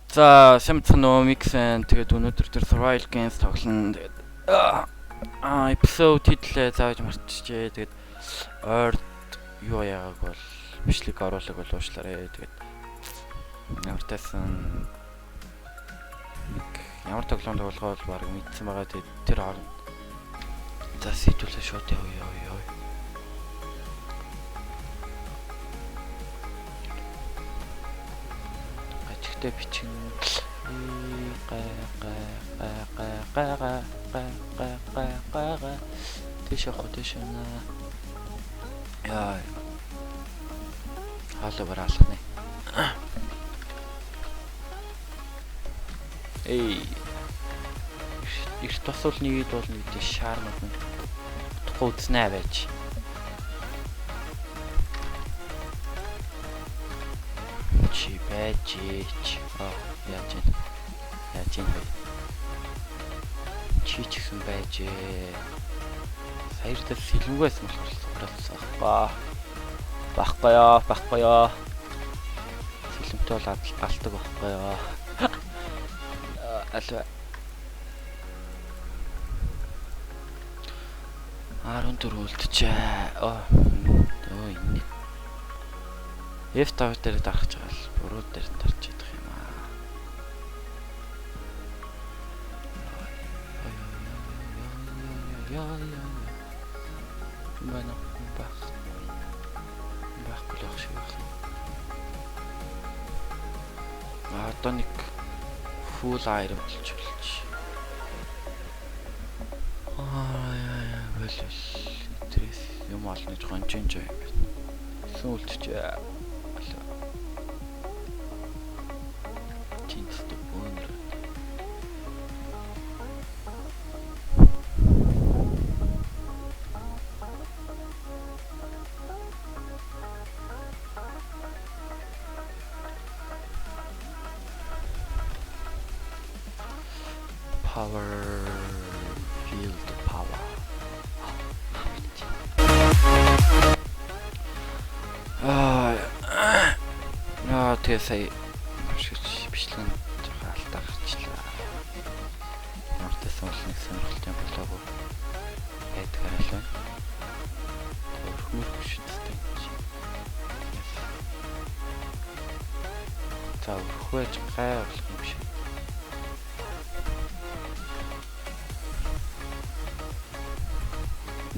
За, Samsung Mix-эн тэгээд өнөөдөр тэр Survival Games тоглоно. Тэгээд episode title зааж марчжээ. Тэгээд ойрд юу яагааг бол бичлэг оруулаг бол уушлаарэ. Тэгээд ямар тайсан ямар тоглоом тоглохоо бол баг мэдсэн байгаа. Тэгээд тэр хооронд за сэтүүлээ шууд яа. Ажигтай бичин Тэшээ хотошна. Яа. Хаалга бараалгана. Эй. Их тосол нэгэд бол нэг шаармад нь утгагүй үзнэ байж. Чи байж. Яаж вэ? Чи ч гэсэн байж. Саярдаа сэлмгээс болохоор сугараас байхгүй яа. Сэлмтэй бол алдаг байхгүй яа. Алва 14 үлджээ. Энэ F5 дээр дарах жаал буруу дээр дарж идэх юм аа. Манай байхгүй л шиг байна. Одоо нэг full iron болчихвол. Well, тэрс юм олно гэж гончинж юм байна. Сүлжээ. Power field power. Тэгээ сая бичлэг жоохон алдаа гарчлаа. Нортос бол нэг сонирхолтой болоогүй байдгаар л байна. Өрхмөр шүттэй. За өрхвэж гай болох юм шиг.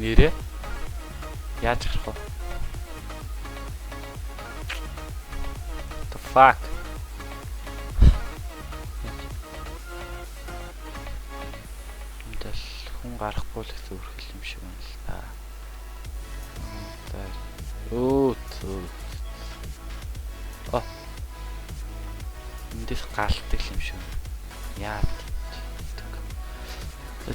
Нэрээ яаж харах вэ? The fuck. Эндэл хүн гарахгүй л гэсэн үрхэл юм шиг байна л та. Эндээс галдаг юм шиг. Яа.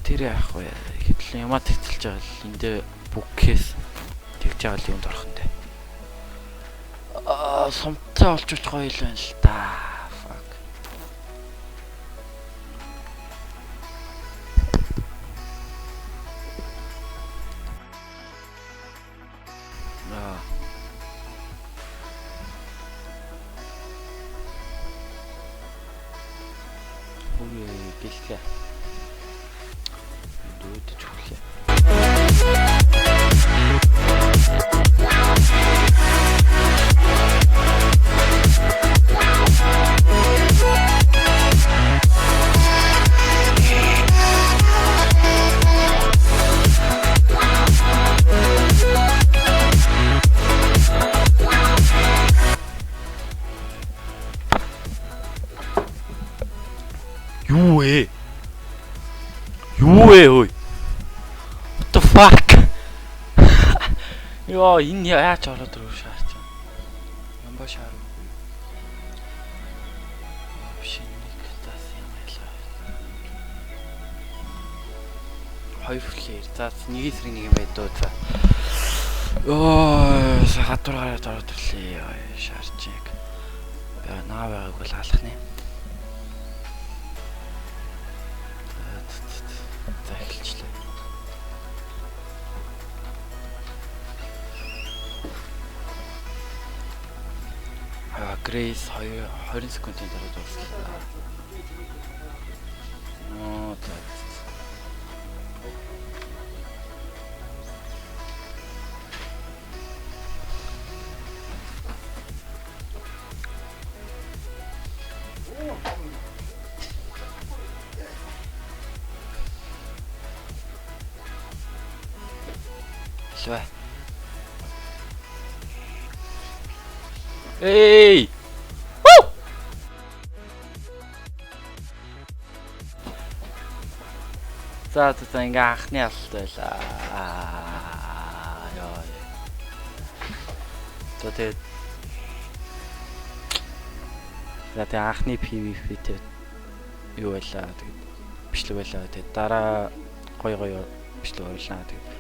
Тэр яах вэ? Хэдл юмаа тэтэлж байгаа л эндээ бүкээс тэгж байгаа л юмд орох юм даа. Сумтай олж уч гоё л байна л да. Fuck. Хөөе гэлээ. Дүүд чүлээ. Юу ээ ой. What the fuck? Яа энэ яаж ороод ирв шаарч юм. Ямба шаар. Шинийг тас юм ялаа. Хоёр флэр. За нэг эсрэг нэг юм байдуу за. Гадуур гараад ороод ирлээ. Шаарч яг. Наа байгааг бол алах нэ. За эхэлчлээ. Race 20 секундын дараа дууслаа. За. Швэ. Эй! Вуу! За ингээ анхны алт байлаа. Яа. Тэгээд анхны PVP-тэй юу байлаа. Тэгээд бичлэг байлаа. Тэгээд дараа гоё бичлэг оруулнаа. Тэгээд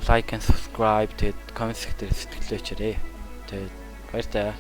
like and subscribe, тэгээд comment section дээр сэтгэлээ өчээрэй. Тэгээд баяртай.